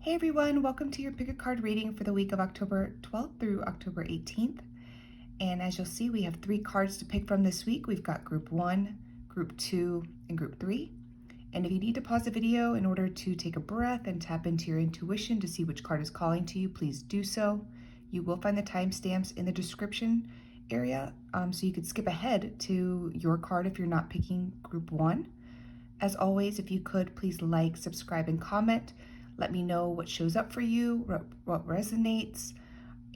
Hey everyone, welcome to your pick a card reading for the week of October 12th through October 18th. And as you'll see, we have 3 cards to pick from this week. We've got Group 1, Group 2, and Group 3. And if you need to pause the video in order to take a breath and tap into your intuition to see which card is calling to you, please do so. You will find the timestamps in the description area, so you could skip ahead to your card if you're not picking Group 1. As always, if you could, please like, subscribe, and comment. Let me know what shows up for you, what resonates,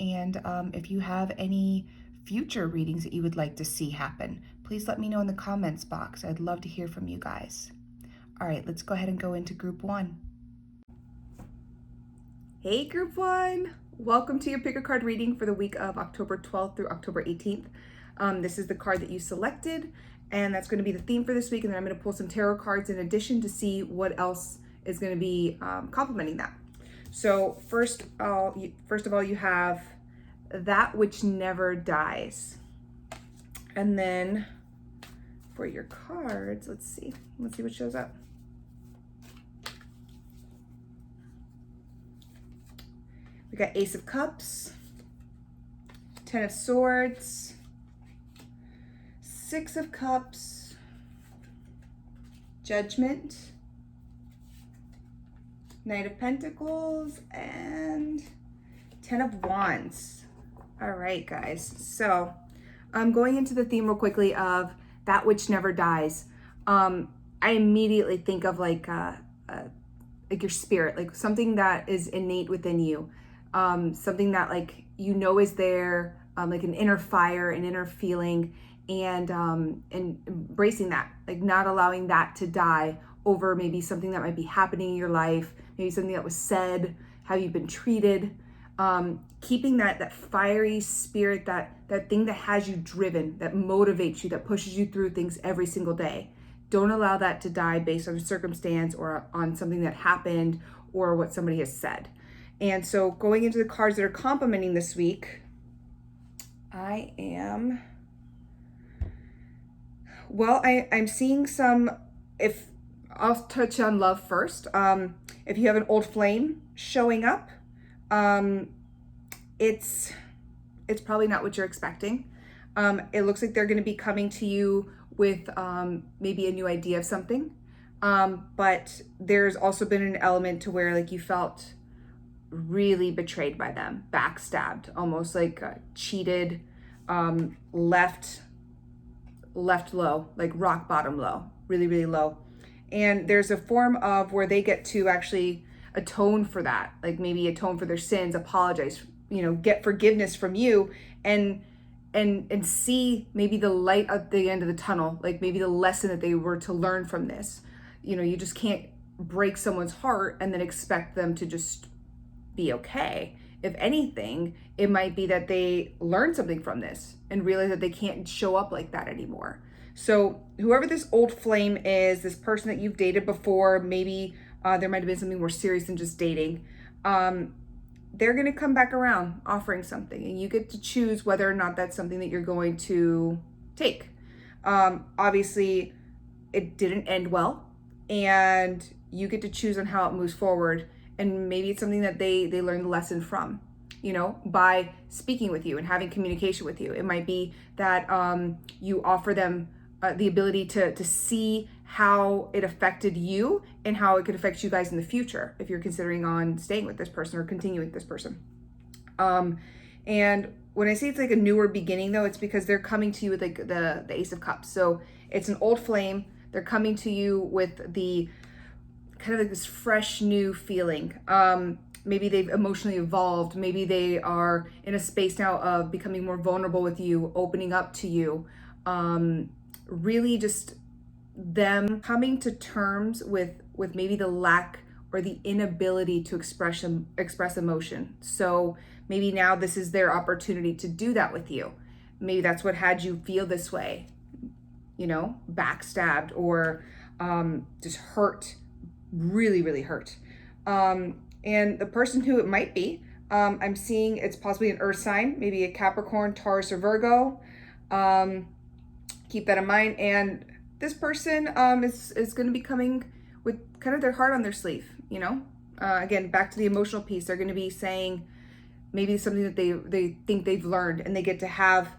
and if you have any future readings that you would like to see happen, please let me know in the comments box. I'd love to hear from you guys. All right, let's go ahead and go into Group 1. Hey Group 1! Welcome to your pick a card reading for the week of October 12th through October 18th. This is the card that you selected, and that's going to be the theme for this week, and then I'm going to pull some tarot cards in addition to see what else is going to be complementing that. So first of all, you have That Which Never Dies. And then for your cards, let's see what shows up. We got Ace of Cups, 10 of Swords, 6 of Cups, Judgment, Knight of Pentacles, and 10 of Wands. All right, guys. So I'm going into the theme real quickly of That Which Never Dies. I immediately think of like your spirit, like something that is innate within you, something that like is there, like an inner fire, an inner feeling, and embracing that, like not allowing that to die over maybe something that might be happening in your life, maybe something that was said, how you've been treated, keeping that fiery spirit, that thing that has you driven, that motivates you, that pushes you through things every single day. Don't allow that to die based on a circumstance or on something that happened or what somebody has said. And so going into the cards that are complementing this week, I'm seeing some, if I'll touch on love first. If you have an old flame showing up, it's probably not what you're expecting. It looks like they're going to be coming to you with maybe a new idea of something. But there's also been an element to where like you felt really betrayed by them, backstabbed, almost like cheated, left low, like rock bottom low, really, really low. And there's a form of where they get to actually atone for that, like maybe atone for their sins, apologize, get forgiveness from you, and see maybe the light at the end of the tunnel, like maybe the lesson that they were to learn from this. You just can't break someone's heart and then expect them to just be okay. If anything, it might be that they learned something from this and realize that they can't show up like that anymore. So whoever this old flame is, this person that you've dated before, maybe there might have been something more serious than just dating, they're going to come back around offering something, and you get to choose whether or not that's something that you're going to take. Obviously, it didn't end well, and you get to choose on how it moves forward. And maybe it's something that they learned the lesson from, by speaking with you and having communication with you. It might be that you offer them the ability to see how it affected you and how it could affect you guys in the future if you're considering on staying with this person or continuing with this person. And when I say it's like a newer beginning, though, it's because they're coming to you with like the Ace of Cups. So it's an old flame. They're coming to you with the kind of like this fresh new feeling. Maybe they've emotionally evolved. Maybe they are in a space now of becoming more vulnerable with you, opening up to you. Really just them coming to terms with maybe the lack or the inability to express emotion. So maybe now this is their opportunity to do that with you. Maybe that's what had you feel this way, backstabbed or just hurt, really, really hurt. And the person who it might be, I'm seeing it's possibly an earth sign, maybe a Capricorn, Taurus, or Virgo. Keep that in mind. And this person is going to be coming with kind of their heart on their sleeve, again, back to the emotional piece, they're going to be saying maybe something that they think they've learned, and they get to have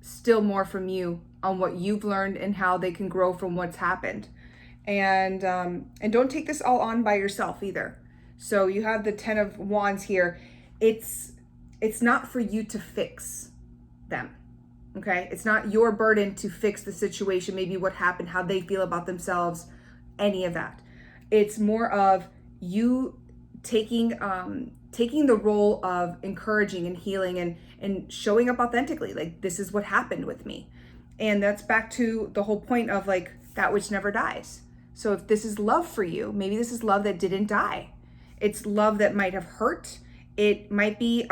still more from you on what you've learned and how they can grow from what's happened. And don't take this all on by yourself either. So you have the 10 of Wands here. It's not for you to fix them. Okay? It's not your burden to fix the situation, maybe what happened, how they feel about themselves, any of that. It's more of you taking the role of encouraging and healing and showing up authentically. Like, this is what happened with me. And that's back to the whole point of like that which never dies. So if this is love for you, maybe this is love that didn't die. It's love that might have hurt. It might be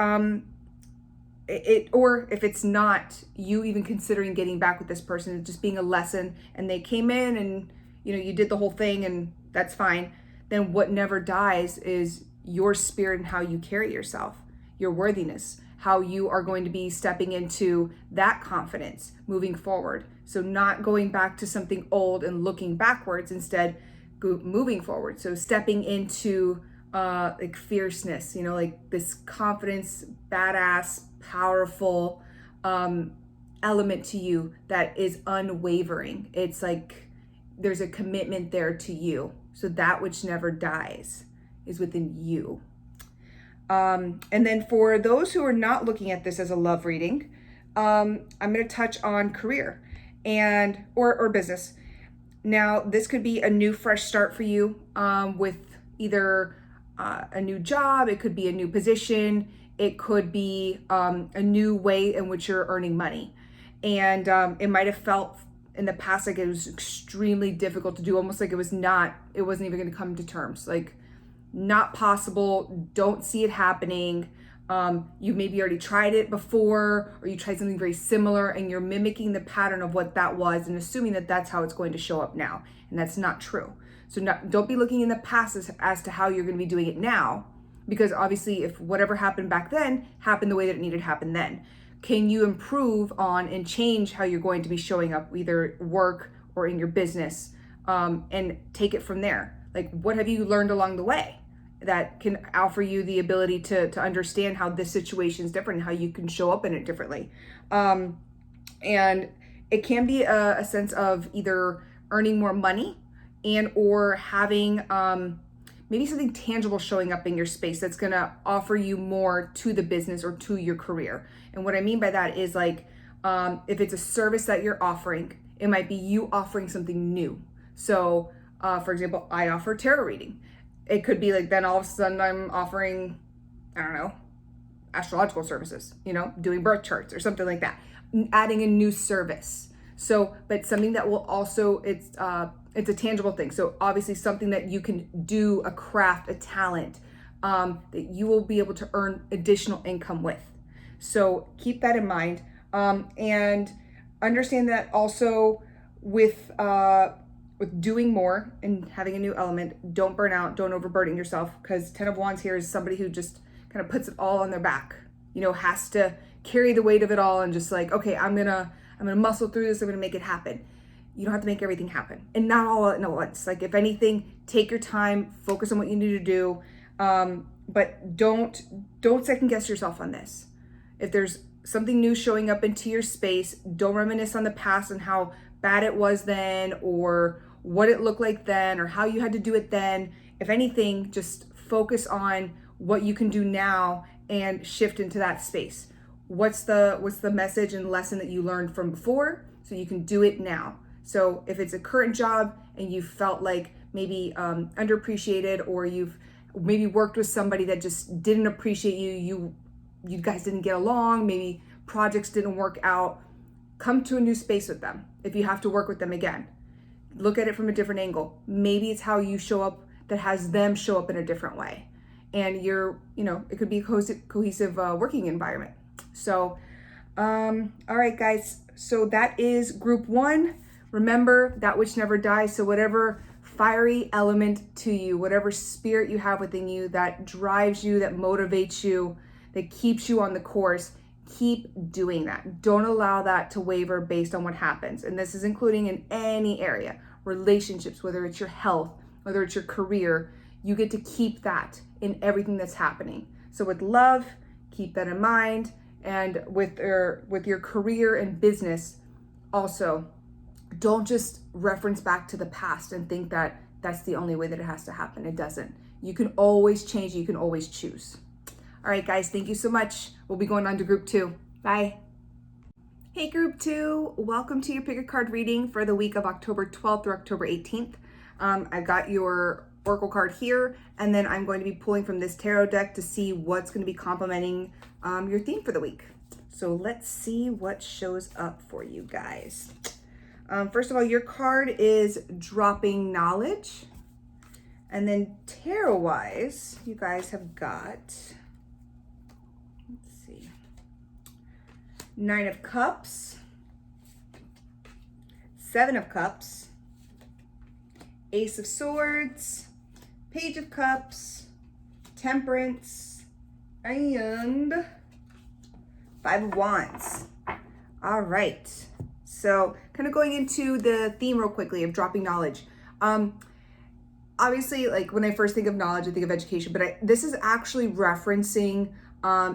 or if it's not you even considering getting back with this person, it's just being a lesson, and they came in and you did the whole thing and that's fine. Then what never dies is your spirit and how you carry yourself, your worthiness, how you are going to be stepping into that confidence moving forward. So not going back to something old and looking backwards, instead moving forward. So stepping into like fierceness, like this confidence, badass, powerful element to you that is unwavering. It's like there's a commitment there to you. So that which never dies is within you. And then for those who are not looking at this as a love reading, I'm going to touch on career and or business. Now, this could be a new fresh start for you with either a new job, it could be a new position, it could be a new way in which you're earning money. And it might have felt in the past like it was extremely difficult to do, almost like it wasn't even going to come to terms, like not possible, don't see it happening. You maybe already tried it before, or you tried something very similar and you're mimicking the pattern of what that was and assuming that that's how it's going to show up now. And that's not true. So don't be looking in the past as to how you're going to be doing it now, because obviously if whatever happened back then happened the way that it needed to happen then. Can you improve on and change how you're going to be showing up, either work or in your business, and take it from there? Like, what have you learned along the way that can offer you the ability to understand how this situation is different and how you can show up in it differently? And it can be a sense of either earning more money and or having maybe something tangible showing up in your space that's going to offer you more to the business or to your career. And what I mean by that is like, if it's a service that you're offering, it might be you offering something new. So for example, I offer tarot reading. It could be like, then all of a sudden I'm offering, I don't know, astrological services, doing birth charts or something like that, adding a new service. So, but something that will also, it's a tangible thing. So obviously something that you can do, a craft, a talent, that you will be able to earn additional income with. So keep that in mind. And understand that also with doing more and having a new element, don't burn out, don't overburden yourself, because 10 of Wands here is somebody who just kind of puts it all on their back, has to carry the weight of it all and just like, okay, I'm gonna muscle through this, I'm gonna make it happen. You don't have to make everything happen, and not all at once. Like, if anything, take your time, focus on what you need to do, but don't second guess yourself on this. If there's something new showing up into your space, don't reminisce on the past and how bad it was then, or what it looked like then, or how you had to do it then. If anything, just focus on what you can do now and shift into that space. What's the message and lesson that you learned from before, so you can do it now. So if it's a current job and you felt like maybe underappreciated, or you've maybe worked with somebody that just didn't appreciate you guys didn't get along, maybe projects didn't work out, come to a new space with them. If you have to work with them again, look at it from a different angle. Maybe it's how you show up that has them show up in a different way. And it could be a cohesive working environment. So, all right, guys. So that is group 1. Remember, that which never dies. So whatever fiery element to you, whatever spirit you have within you that drives you, that motivates you, that keeps you on the course, keep doing that. Don't allow that to waver based on what happens. And this is including in any area, relationships, whether it's your health, whether it's your career. you get to keep that in everything that's happening. So with love, keep that in mind. And with your career and business, also, don't just reference back to the past and think that that's the only way that it has to happen. It doesn't. You can always change. You can always choose. All right, guys, thank you so much. We'll be going on to group 2. Bye. Hey, group 2, welcome to your pick a card reading for the week of October 12th through October 18th. I got your oracle card here, and then I'm going to be pulling from this tarot deck to see what's going to be complementing your theme for the week. So let's see what shows up for you guys. First of all, your card is dropping knowledge. And then tarot-wise, you guys have got, let's see, 9 of Cups, 7 of Cups, Ace of Swords, Page of Cups, Temperance, and 5 of Wands. All right. So kind of going into the theme real quickly of dropping knowledge. Obviously, like when I first think of knowledge, I think of education, but this is actually referencing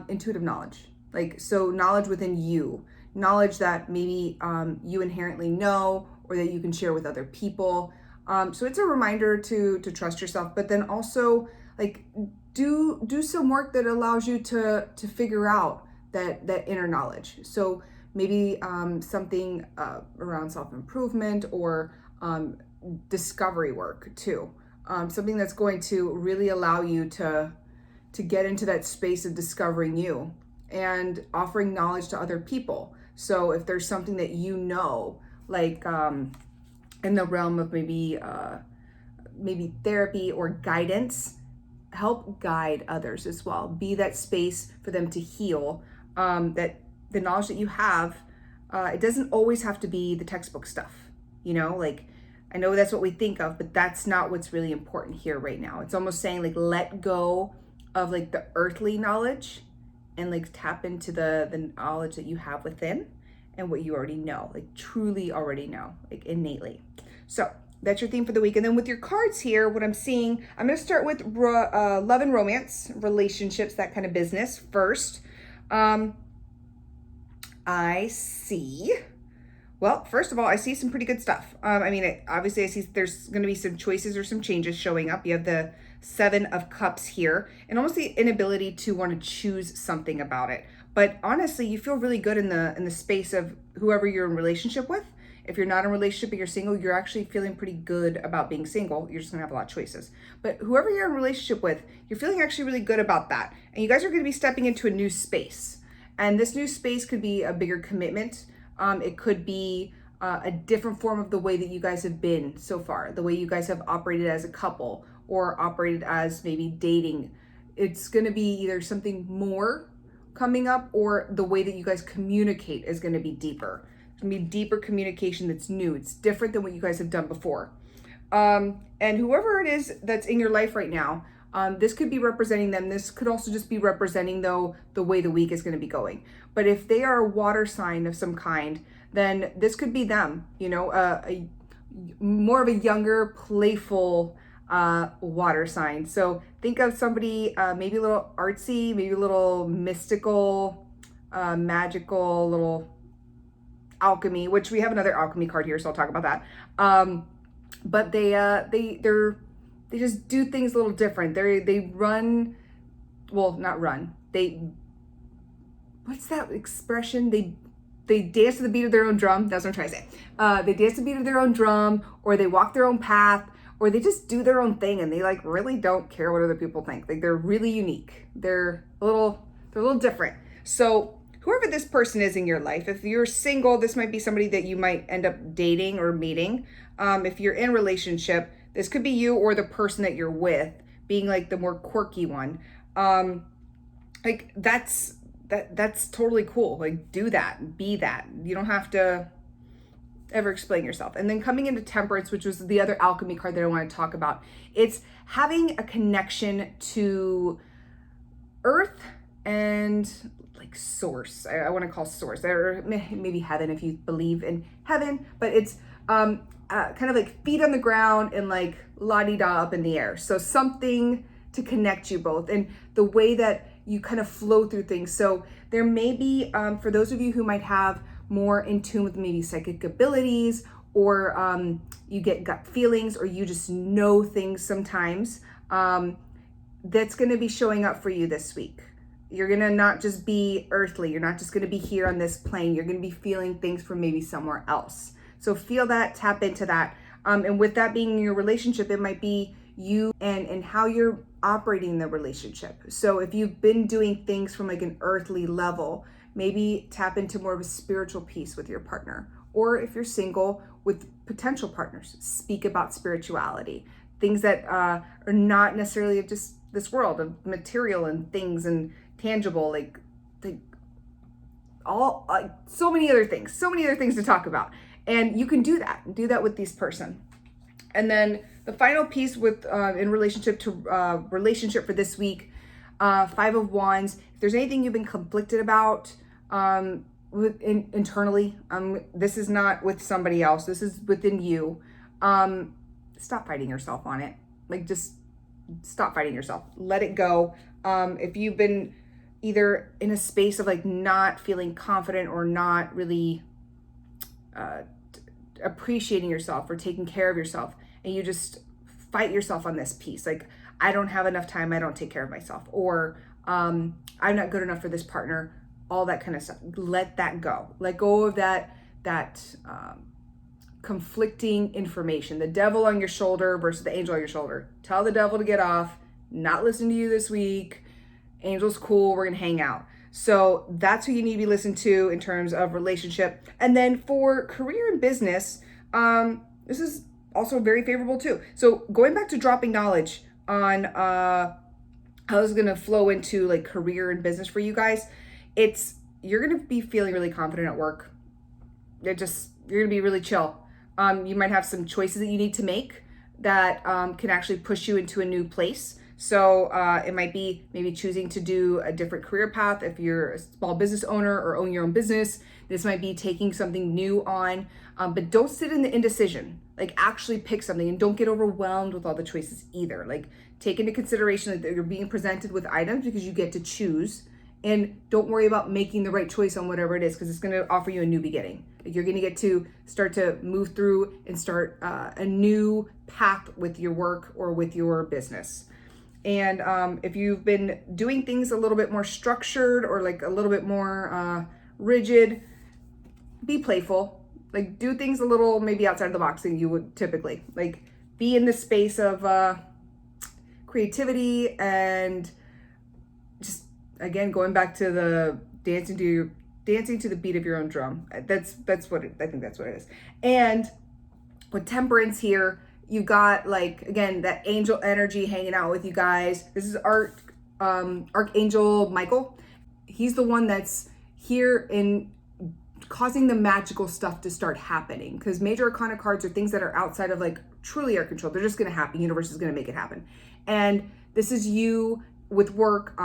intuitive knowledge. Like, so knowledge within you, knowledge that maybe you inherently know or that you can share with other people. So it's a reminder to trust yourself, but then also like do some work that allows you to figure out that inner knowledge. So maybe something around self-improvement or discovery work too. Something that's going to really allow you to get into that space of discovering you and offering knowledge to other people. So if there's something that you know, like in the realm of maybe therapy or guidance, help guide others as well. Be that space for them to heal. That the knowledge that you have, it doesn't always have to be the textbook stuff, you know, like I know that's what we think of, but that's not what's really important here right now. It's almost saying like, let go of like the earthly knowledge and like tap into the knowledge that you have within and what you already know, like truly already know, like innately. So that's your theme for the week. And then with your cards here, what I'm seeing, I'm going to start with love and romance, relationships, that kind of business first. I see, well, first of all, I see some pretty good stuff. Obviously I see there's going to be some choices or some changes showing up. You have the 7 of Cups here and almost the inability to want to choose something about it. But honestly, you feel really good in the space of whoever you're in relationship with. If you're not in a relationship and you're single, you're actually feeling pretty good about being single. You're just gonna have a lot of choices. But whoever you're in a relationship with, you're feeling actually really good about that. And you guys are gonna be stepping into a new space. And this new space could be a bigger commitment. It could be a different form of the way that you guys have been so far, the way you guys have operated as a couple or operated as maybe dating. It's gonna be either something more coming up or the way that you guys communicate is gonna be deeper. It's gonna be deeper communication that's new. It's different than what you guys have done before. And whoever it is that's in your life right now, this could be representing them. This could also just be representing though the way the week is going to be going. But if they are a water sign of some kind, then this could be them, you know, a more of a younger, playful water sign. So think of somebody maybe a little artsy, maybe a little mystical, magical, little alchemy, which we have another alchemy card here, so I'll talk about that. But they just do things a little different. They run, well, not run. What's that expression? They dance to the beat of their own drum. That's what I'm trying to say. They dance to the beat of their own drum, or they walk their own path, or they just do their own thing, and they like really don't care what other people think. Like they're really unique. They're a little different. So whoever this person is in your life, if you're single, this might be somebody that you might end up dating or meeting. If you're in a relationship, this could be you or the person that you're with being like the more quirky one. Like that's totally cool. Like do that, be that. You don't have to ever explain yourself. And then coming into Temperance, which was the other alchemy card that I want to talk about, it's having a connection to earth and like source. I want to call source, or maybe heaven if you believe in heaven, but it's kind of like feet on the ground and like la-di-da up in the air. So something to connect you both and the way that you kind of flow through things. So there may be, for those of you who might have more in tune with maybe psychic abilities, or you get gut feelings, or you just know things sometimes, that's going to be showing up for you this week. You're going to not just be earthly. You're not just going to be here on this plane. You're going to be feeling things from maybe somewhere else. So feel that, tap into that. And with that being your relationship, it might be you and how you're operating the relationship. So if you've been doing things from like an earthly level, maybe tap into more of a spiritual piece with your partner. Or if you're single, with potential partners, speak about spirituality, things that are not necessarily of just this world of material and things and tangible, like so many other things to talk about. And you can do that with this person. And then the final piece with in relationship to relationship for this week, 5 of Wands. If there's anything you've been conflicted about internally, this is not with somebody else. This is within you. Stop fighting yourself on it. Like, just stop fighting yourself. Let it go. If you've been either in a space of like not feeling confident or not really appreciating yourself or taking care of yourself, and you just fight yourself on this piece, like, I don't have enough time, I don't take care of myself, or I'm not good enough for this partner, all that kind of stuff. Let that go. Let go of that conflicting information, the devil on your shoulder versus the angel on your shoulder. Tell the devil to get off, not listen to you this week. Angel's cool, we're gonna hang out. So that's who you need to be listened to in terms of relationship. And then for career and business, this is also very favorable too. So going back to dropping knowledge on how this is gonna flow into like career and business for you guys, you're gonna be feeling really confident at work. You're gonna be really chill. You might have some choices that you need to make that can actually push you into a new place. So it might be maybe choosing to do a different career path. If you're a small business owner or own your own business, this might be taking something new on, but don't sit in the indecision. Like, actually pick something, and don't get overwhelmed with all the choices either. Like, take into consideration that you're being presented with items because you get to choose, and don't worry about making the right choice on whatever it is, because it's going to offer you a new beginning. Like, you're going to get to start to move through and start a new path with your work or with your business. And if you've been doing things a little bit more structured or like a little bit more rigid, be playful. Like, do things a little maybe outside the box than you would typically. Like, be in the space of creativity and just, again, going back to the dancing to the beat of your own drum. I think that's what it is. And with temperance here, you got, like, again, that angel energy hanging out with you guys. This is Archangel Michael. He's the one that's here in causing the magical stuff to start happening, because major arcana cards are things that are outside of like truly our control. They're just going to happen. The universe is going to make it happen. And this is you with work,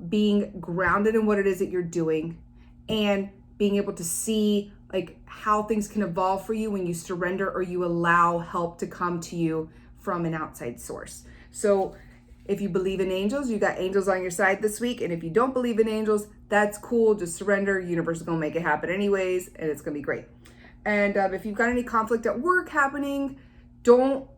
being grounded in what it is that you're doing and being able to see like how things can evolve for you when you surrender or you allow help to come to you from an outside source. So if you believe in angels, you got angels on your side this week. And if you don't believe in angels, that's cool. Just surrender. Universe is going to make it happen anyways, and it's going to be great. And if you've got any conflict at work happening, don't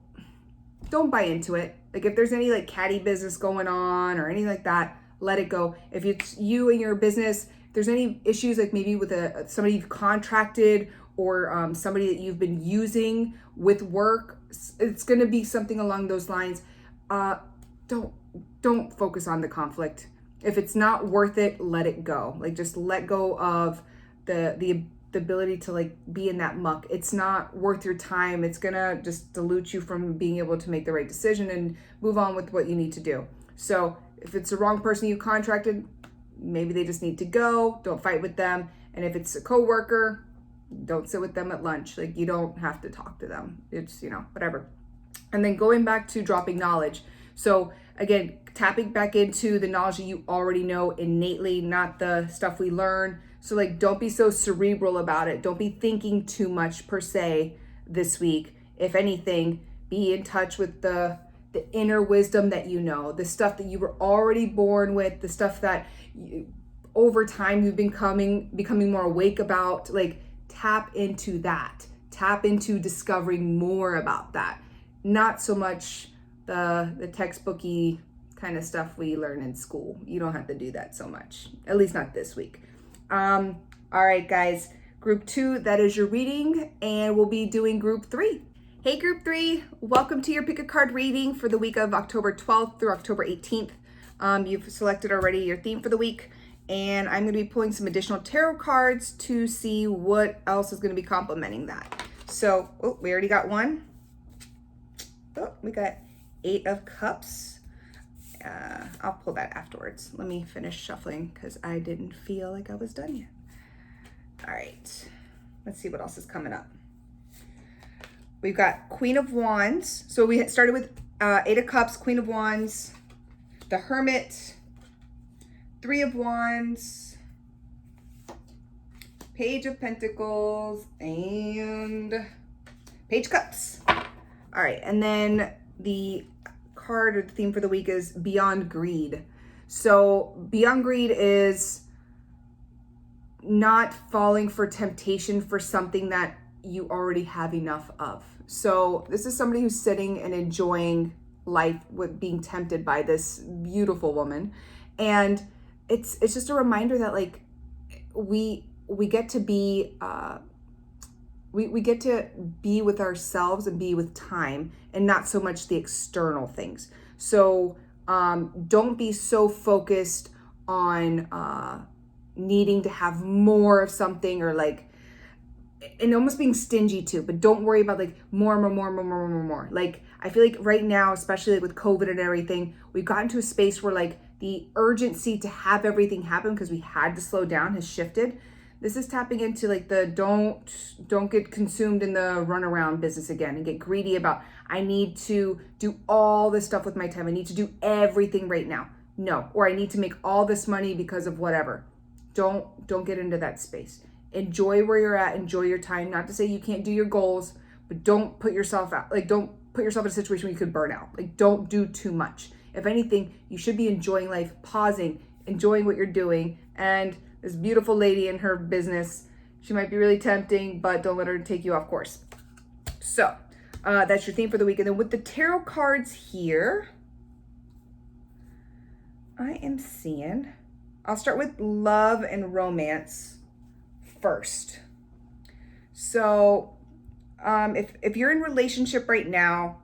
buy into it. Like, if there's any like catty business going on or anything like that, let it go. If it's you and your business, if there's any issues like maybe with somebody you've contracted or somebody that you've been using with work, it's going to be something along those lines. Don't focus on the conflict. If it's not worth it, let it go. Like, just let go of the ability to like be in that muck. It's not worth your time. It's gonna just dilute you from being able to make the right decision and move on with what you need to do. So if it's the wrong person you contracted, maybe they just need to go. Don't fight with them. And if it's a coworker, don't sit with them at lunch. Like, you don't have to talk to them. It's, whatever. And then going back to dropping knowledge. So again, tapping back into the knowledge that you already know innately, not the stuff we learn. So like, don't be so cerebral about it. Don't be thinking too much per se this week. If anything, be in touch with the inner wisdom that you know, the stuff that you were already born with, the stuff that over time you've been becoming more awake about. Like, tap into that. Tap into discovering more about that. Not so much the textbooky kind of stuff we learn in school. You don't have to do that so much, at least not this week. All right, guys, group 2, that is your reading, and we'll be doing group 3. Hey, group 3, welcome to your pick a card reading for the week of October 12th through October 18th. You've selected already your theme for the week, and I'm going to be pulling some additional tarot cards to see what else is going to be complementing that. So, we already got one. We got 8 of Cups. I'll pull that afterwards. Let me finish shuffling because I didn't feel like I was done yet. All right, let's see what else is coming up. We've got Queen of Wands. So we started with 8 of Cups, Queen of Wands, the Hermit, 3 of Wands, Page of Pentacles, and Page of Cups. All right, and then the card or the theme for the week is Beyond Greed. So Beyond Greed is not falling for temptation for something that you already have enough of. So this is somebody who's sitting and enjoying life with being tempted by this beautiful woman. And it's just a reminder that, like, we get to be we get to be with ourselves and be with time, and not so much the external things. So don't be so focused on needing to have more of something, or like, and almost being stingy too, but don't worry about like more. Like, I feel like right now, especially like with COVID and everything, we've gotten to a space where like the urgency to have everything happen because we had to slow down has shifted. This is tapping into like the don't get consumed in the runaround business again and get greedy about, I need to do all this stuff with my time. I need to do everything right now. No, or I need to make all this money because of whatever. Don't get into that space. Enjoy where you're at, enjoy your time. Not to say you can't do your goals, but don't put yourself out, like don't put yourself in a situation where you could burn out. Like, don't do too much. If anything, you should be enjoying life, pausing, enjoying what you're doing. And this beautiful lady in her business, she might be really tempting, but don't let her take you off course. So that's your theme for the week. And then with the tarot cards here, I am seeing, I'll start with love and romance first. So if you're in relationship right now,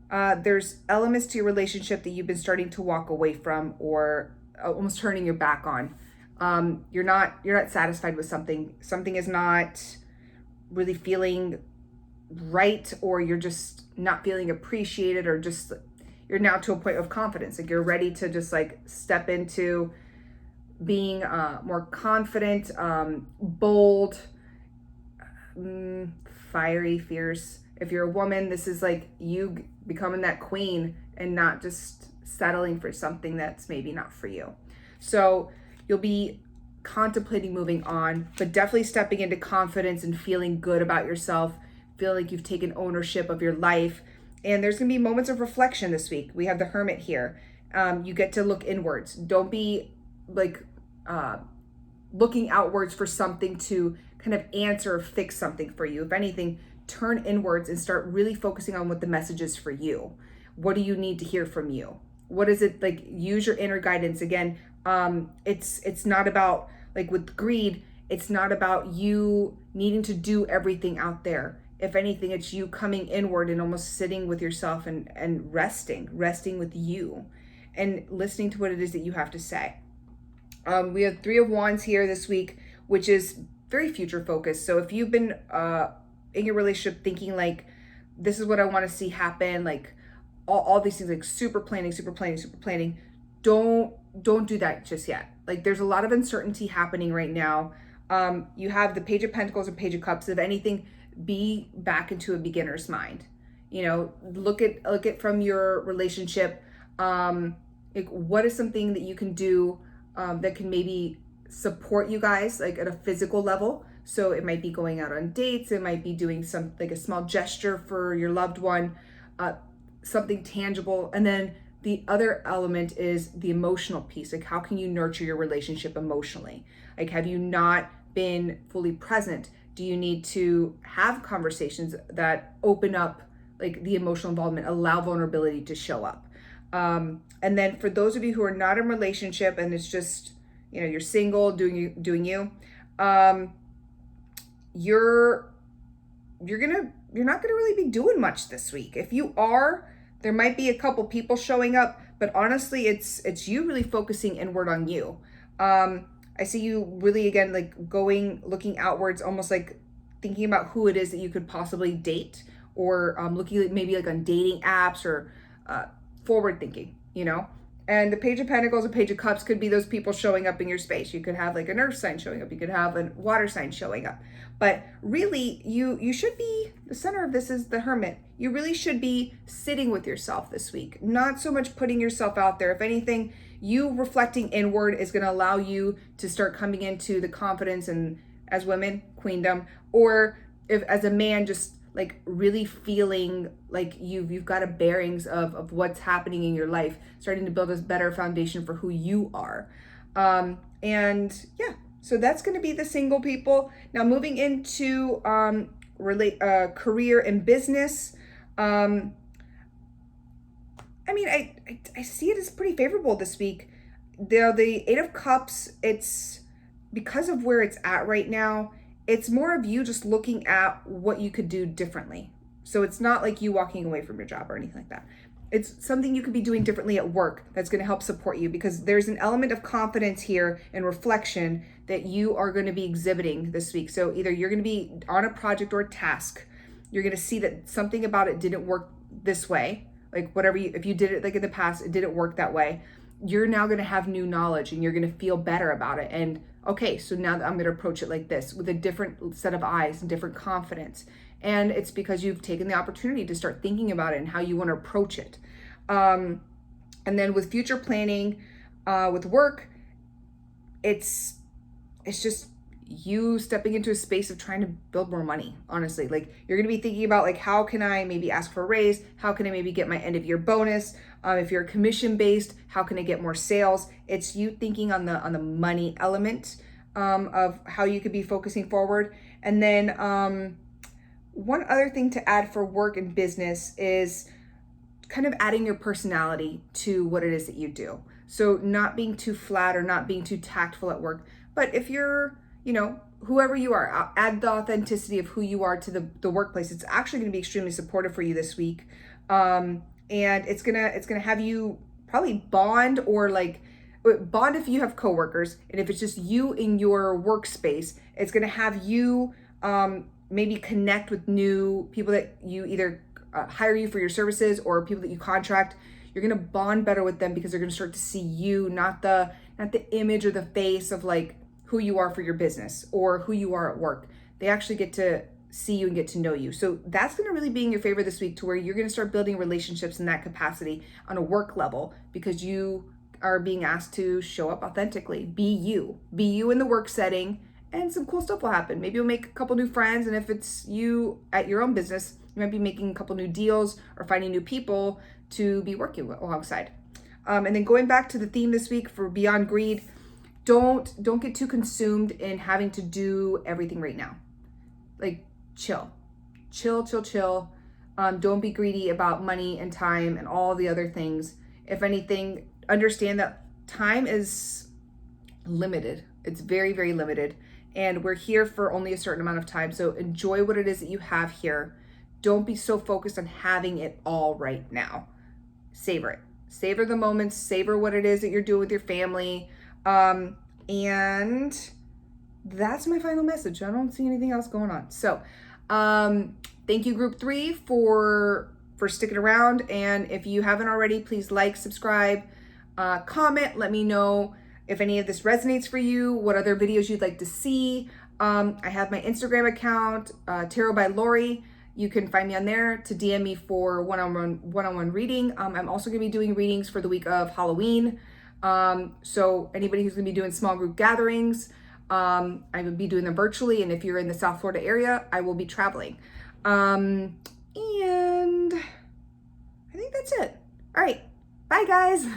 there's elements to your relationship that you've been starting to walk away from, or almost turning your back on. You're not satisfied with something is not really feeling right, or you're just not feeling appreciated, or just you're now to a point of confidence, like you're ready to just like step into being more confident, bold, fiery, fierce. If you're a woman, this is like you becoming that queen and not just settling for something that's maybe not for you. So you'll be contemplating moving on, but definitely stepping into confidence and feeling good about yourself, feel like you've taken ownership of your life. And there's gonna be moments of reflection this week. We have the Hermit here. You get to look inwards. Don't be like looking outwards for something to kind of answer or fix something for you. If anything, turn inwards and start really focusing on what the message is for you. What do you need to hear from you? What is it like? Use your inner guidance. Again, it's not about, like with greed, it's not about you needing to do everything out there. If anything, it's you coming inward and almost sitting with yourself and resting with you and listening to what it is that you have to say. We have 3 of Wands here this week, which is very future focused. So if you've been in your relationship thinking like, this is what I want to see happen, like all these things, like super planning, don't do that just yet. Like, there's a lot of uncertainty happening right now. You have the Page of Pentacles and Page of Cups. If anything, be back into a beginner's mind. You know, look at from your relationship, like what is something that you can do that can maybe support you guys, like at a physical level, So it might be going out on dates. It might be doing some like a small gesture for your loved one, something tangible. And then the other element is the emotional piece. Like, how can you nurture your relationship emotionally? Like, have you not been fully present? Do you need to have conversations that open up like the emotional involvement, allow vulnerability to show up? And then for those of you who are not in a relationship and it's just, you're single, doing you, you're not gonna really be doing much this week. If you are, there might be a couple people showing up, but honestly, it's you really focusing inward on you. I see you really, again, like looking outwards, almost like thinking about who it is that you could possibly date, or looking like maybe like on dating apps, or forward thinking, And the Page of Pentacles and Page of Cups could be those people showing up in your space. You could have like an earth sign showing up. You could have a water sign showing up. But really, you should be, the center of this is the Hermit. You really should be sitting with yourself this week. Not so much putting yourself out there. If anything, you reflecting inward is going to allow you to start coming into the confidence and, as women, queendom. Or if as a man, just like really feeling like you've got a bearings of what's happening in your life, starting to build a better foundation for who you are. And yeah, so that's going to be the single people. Now moving into career and business. I see it as pretty favorable this week. The Eight of Cups, it's because of where it's at right now, it's more of you just looking at what you could do differently. So it's not like you walking away from your job or anything like that. It's something you could be doing differently at work that's going to help support you, because there's an element of confidence here and reflection that you are going to be exhibiting this week. So either you're going to be on a project or a task, you're going to see that something about it didn't work this way. Like if you did it like in the past, it didn't work that way. You're now going to have new knowledge and you're going to feel better about it. And okay, so now I'm going to approach it like this with a different set of eyes and different confidence. And it's because you've taken the opportunity to start thinking about it and how you want to approach it. And then with future planning, with work, it's just you stepping into a space of trying to build more money. Honestly, like you're going to be thinking about like, how can I maybe ask for a raise? How can I maybe get my end of year bonus? If you're commission based, how can I get more sales? It's you thinking on the money element of how you could be focusing forward. And then one other thing to add for work and business is kind of adding your personality to what it is that you do. So not being too flat or not being too tactful at work. But if you're, whoever you are, add the authenticity of who you are to the workplace. It's actually going to be extremely supportive for you this week. And it's gonna have you probably bond, or like bond if you have coworkers, and if it's just you in your workspace, it's gonna have you maybe connect with new people that you either hire you for your services or people that you contract. You're gonna bond better with them because they're gonna start to see you, not the image or the face of like who you are for your business or who you are at work. They actually get to see you and get to know you. So that's going to really be in your favor this week, to where you're going to start building relationships in that capacity on a work level, because you are being asked to show up authentically. Be you in the work setting, and some cool stuff will happen. Maybe you'll make a couple new friends. And if it's you at your own business, you might be making a couple new deals or finding new people to be working alongside. And then going back to the theme this week for Beyond Greed, don't get too consumed in having to do everything right now. Like chill. Don't be greedy about money and time and all the other things. If anything, understand that time is limited. It's very, very limited. And we're here for only a certain amount of time. So enjoy what it is that you have here. Don't be so focused on having it all right now. Savor it. Savor the moments. Savor what it is that you're doing with your family. And that's my final message. I don't see anything else going on. So thank you, group 3, for sticking around. And if you haven't already, please like, subscribe, comment, let me know if any of this resonates for you, what other videos you'd like to see. I have my Instagram account, Tarot by Lori. You can find me on there to DM me for one-on-one reading. I'm also going to be doing readings for the week of Halloween. So anybody who's going to be doing small group gatherings, I will be doing them virtually, and if you're in the South Florida area, I will be traveling. And I think that's it. All right. Bye, guys.